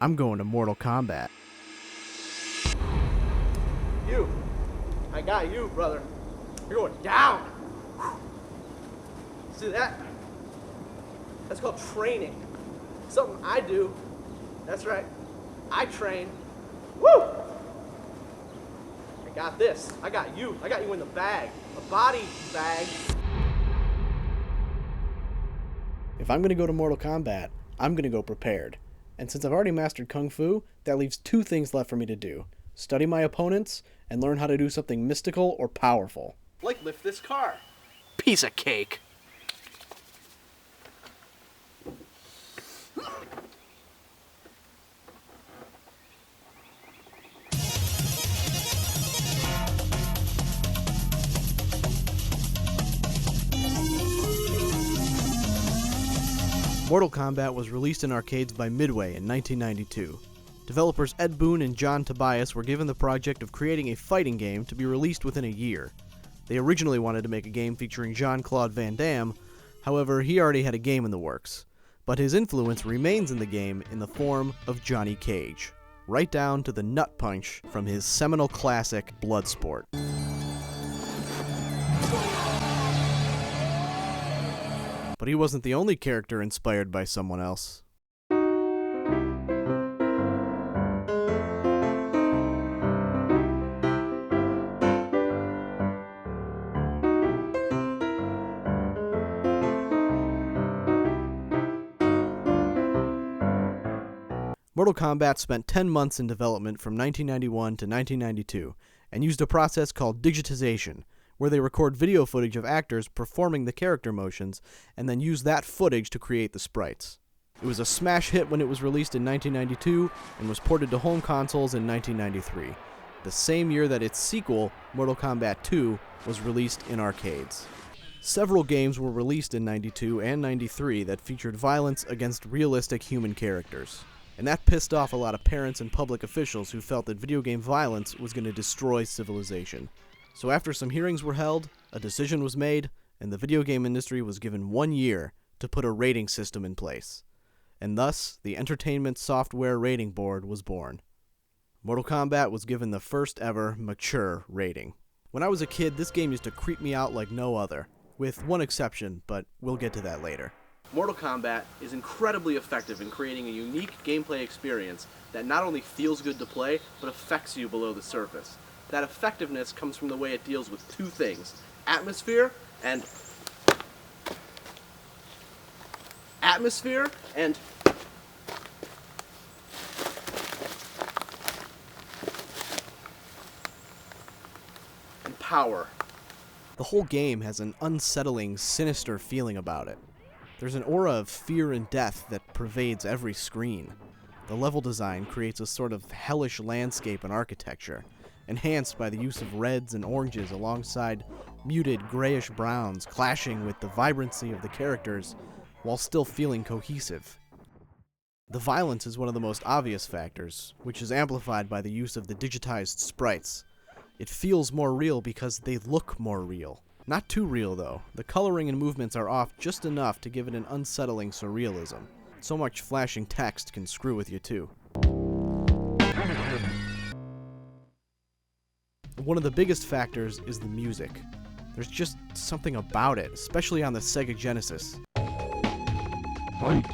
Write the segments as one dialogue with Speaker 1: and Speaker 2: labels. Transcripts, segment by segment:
Speaker 1: I'm going to Mortal Kombat.
Speaker 2: You. I got you, brother. You're going down. See that? That's called training. Something I do. That's right. I train. Woo! I got this. I got you. I got you in the bag. A body bag.
Speaker 1: If I'm going to go to Mortal Kombat, I'm going to go prepared. And since I've already mastered Kung Fu, that leaves two things left for me to do. Study my opponents, and learn how to do something mystical or powerful.
Speaker 2: Like lift this car.
Speaker 1: Piece of cake. Mortal Kombat was released in arcades by Midway in 1992. Developers Ed Boon and John Tobias were given the project of creating a fighting game to be released within a year. They originally wanted to make a game featuring Jean-Claude Van Damme, however, he already had a game in the works. But his influence remains in the game in the form of Johnny Cage, right down to the nut punch from his seminal classic Bloodsport. But he wasn't the only character inspired by someone else. Mortal Kombat spent 10 months in development from 1991 to 1992 and used a process called digitization, where they record video footage of actors performing the character motions and then use that footage to create the sprites. It was a smash hit when it was released in 1992 and was ported to home consoles in 1993, the same year that its sequel, Mortal Kombat 2, was released in arcades. Several games were released in 92 and 93 that featured violence against realistic human characters. And that pissed off a lot of parents and public officials who felt that video game violence was going to destroy civilization. So after some hearings were held, a decision was made, and the video game industry was given 1 year to put a rating system in place. And thus, the Entertainment Software Rating Board was born. Mortal Kombat was given the first ever mature rating. When I was a kid, this game used to creep me out like no other, with one exception, but we'll get to that later.
Speaker 2: Mortal Kombat is incredibly effective in creating a unique gameplay experience that not only feels good to play, but affects you below the surface. That effectiveness comes from the way it deals with two things: atmosphere and power.
Speaker 1: The whole game has an unsettling, sinister feeling about it. There's an aura of fear and death that pervades every screen. The level design creates a sort of hellish landscape and architecture, enhanced by the use of reds and oranges alongside muted grayish browns clashing with the vibrancy of the characters while still feeling cohesive. The violence is one of the most obvious factors, which is amplified by the use of the digitized sprites. It feels more real because they look more real. Not too real, though. The coloring and movements are off just enough to give it an unsettling surrealism. So much flashing text can screw with you, too. One of the biggest factors is the music. There's just something about it, especially on the Sega Genesis.
Speaker 3: Fight.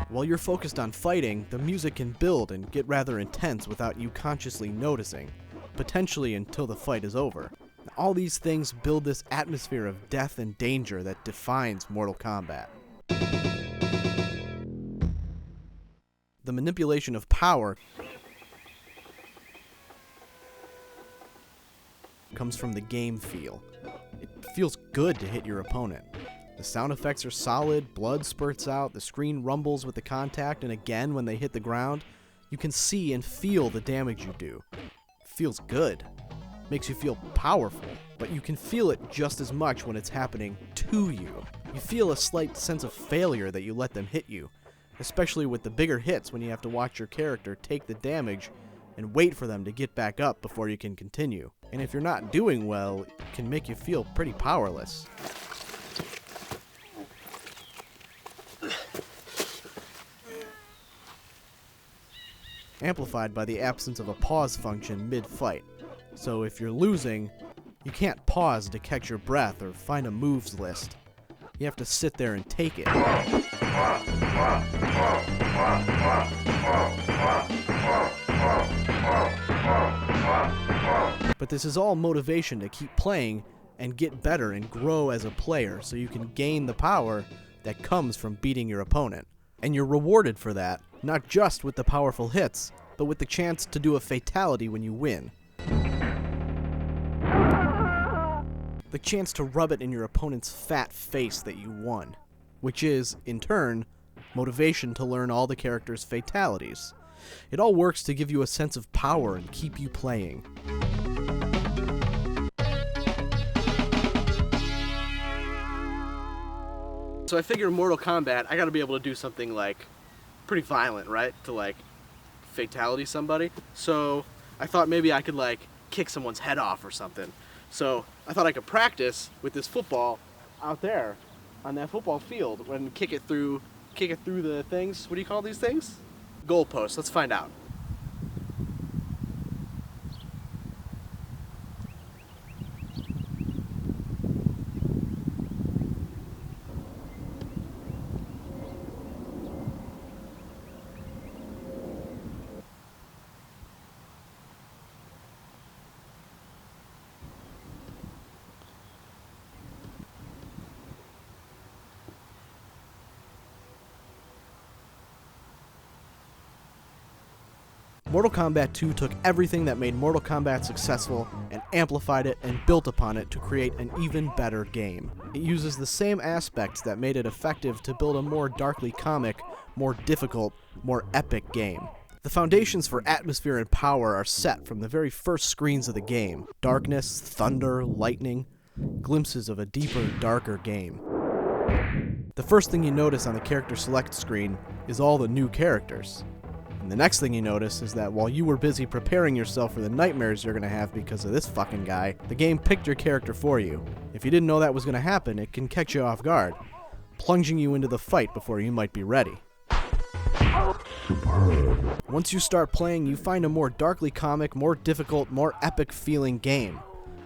Speaker 1: While you're focused on fighting, the music can build and get rather intense without you consciously noticing, potentially until the fight is over. All these things build this atmosphere of death and danger that defines Mortal Kombat. The manipulation of power comes from the game feel. It feels good to hit your opponent. The sound effects are solid, blood spurts out, the screen rumbles with the contact, and again when they hit the ground, you can see and feel the damage you do. It feels good. makes you feel powerful, but you can feel it just as much when it's happening to you. You feel a slight sense of failure that you let them hit you, especially with the bigger hits when you have to watch your character take the damage and wait for them to get back up before you can continue. And if you're not doing well, it can make you feel pretty powerless. Amplified by the absence of a pause function mid-fight. So if you're losing, you can't pause to catch your breath or find a moves list. You have to sit there and take it. But this is all motivation to keep playing and get better and grow as a player so you can gain the power that comes from beating your opponent. And you're rewarded for that, not just with the powerful hits, but with the chance to do a fatality when you win. The chance to rub it in your opponent's fat face that you won, which is, in turn, motivation to learn all the character's fatalities. It all works to give you a sense of power and keep you playing.
Speaker 2: So I figure in Mortal Kombat, I gotta be able to do something like pretty violent, right? To like fatality somebody. So I thought maybe I could like kick someone's head off or something. So I thought I could practice with this football out there on that football field and kick it through the things. What do you call these things? Goalposts. Let's find out.
Speaker 1: Mortal Kombat 2 took everything that made Mortal Kombat successful and amplified it and built upon it to create an even better game. It uses the same aspects that made it effective to build a more darkly comic, more difficult, more epic game. The foundations for atmosphere and power are set from the very first screens of the game. Darkness, thunder, lightning, glimpses of a deeper, darker game. The first thing you notice on the character select screen is all the new characters. And the next thing you notice is that while you were busy preparing yourself for the nightmares you're going to have because of this fucking guy, the game picked your character for you. If you didn't know that was going to happen, it can catch you off guard, plunging you into the fight before you might be ready.
Speaker 3: Superb.
Speaker 1: Once you start playing, you find a more darkly comic, more difficult, more epic feeling game.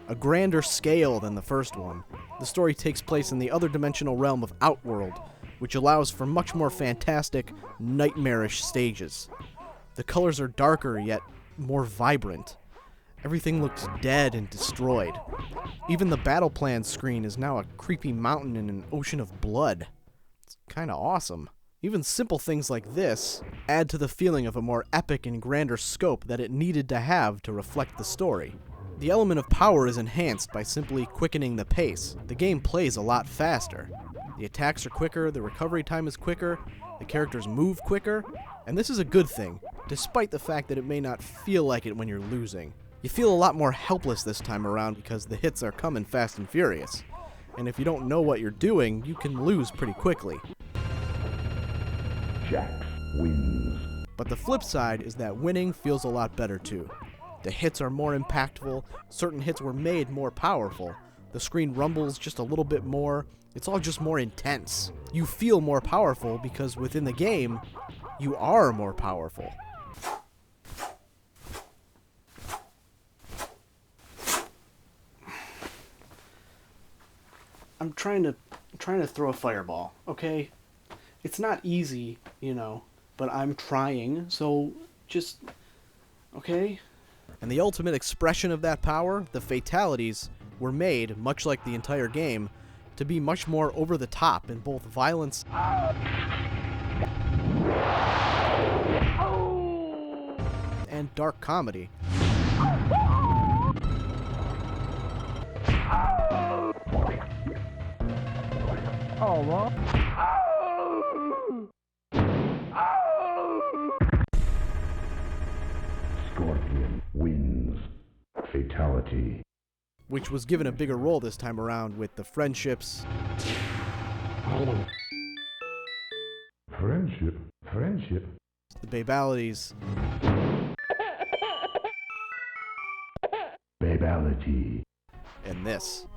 Speaker 1: A grander scale than the first one. The story takes place in the other dimensional realm of Outworld, which allows for much more fantastic, nightmarish stages. The colors are darker, yet more vibrant. Everything looks dead and destroyed. Even the battle plan screen is now a creepy mountain in an ocean of blood. It's kinda awesome. Even simple things like this add to the feeling of a more epic and grander scope that it needed to have to reflect the story. The element of power is enhanced by simply quickening the pace. The game plays a lot faster. The attacks are quicker, the recovery time is quicker, the characters move quicker, and this is a good thing, despite the fact that it may not feel like it when you're losing. You feel a lot more helpless this time around because the hits are coming fast and furious, and if you don't know what you're doing, you can lose pretty quickly.
Speaker 3: Jax wins.
Speaker 1: But the flip side is that winning feels a lot better too. The hits are more impactful, certain hits were made more powerful, the screen rumbles just a little bit more, it's all just more intense. You feel more powerful because within the game, you are more powerful.
Speaker 2: I'm trying to throw a fireball, okay? It's not easy, but I'm trying, so just, okay?
Speaker 1: And the ultimate expression of that power, the fatalities, were made, much like the entire game, to be much more over the top in both violence and dark comedy.
Speaker 3: Scorpion wins. Fatality.
Speaker 1: which was given a bigger role this time around with the friendships,
Speaker 3: Friendship.
Speaker 1: the babalities,
Speaker 3: Babality.
Speaker 1: and this.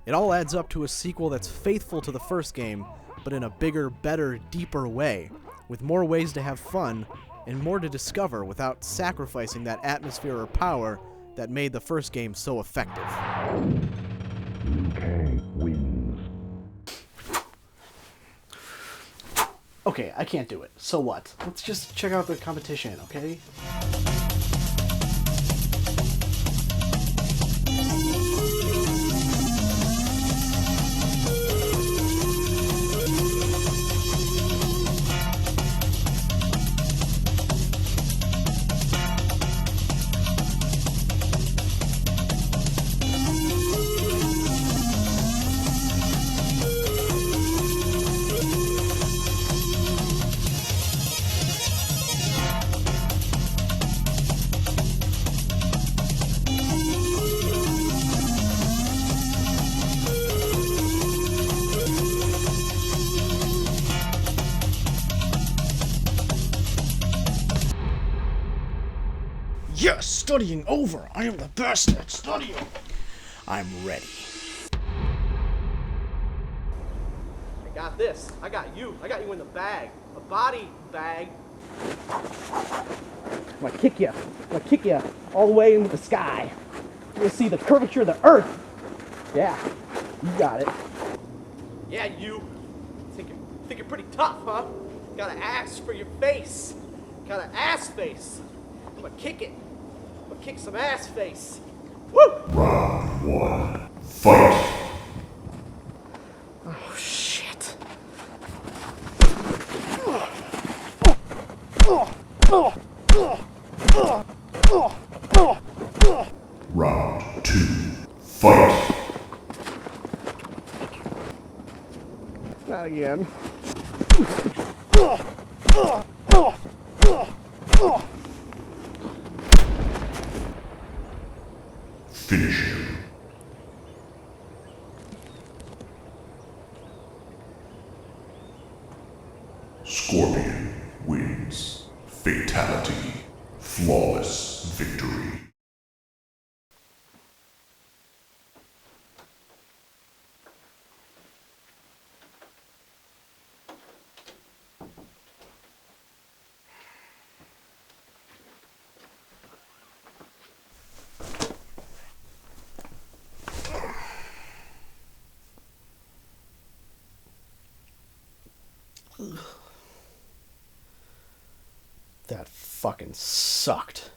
Speaker 1: It all adds up to a sequel that's faithful to the first game, but in a bigger, better, deeper way, with more ways to have fun and more to discover without sacrificing that atmosphere or power that made the first game so effective.
Speaker 3: Liu Kang wins.
Speaker 1: Okay, I can't do it. So what? Let's just check out the competition, okay? Yes, studying over. I am the best at studying. I'm ready.
Speaker 2: I got this. I got you. I got you in the bag. A body bag.
Speaker 4: I'm gonna kick you. I'm gonna kick you all the way into the sky. You'll see the curvature of the earth. Yeah, you got it.
Speaker 2: Yeah, you. Think you're pretty tough, huh? Got an ass for your face. Got an ass face. I'm gonna kick it. I'm gonna kick some ass face. Woo!
Speaker 3: Round 1. Fight.
Speaker 4: Oh, shit.
Speaker 3: Round 2. Fight.
Speaker 4: Not again.
Speaker 3: Finish him. Scorpion wins. Fatality. Flawless victory.
Speaker 1: That fucking sucked.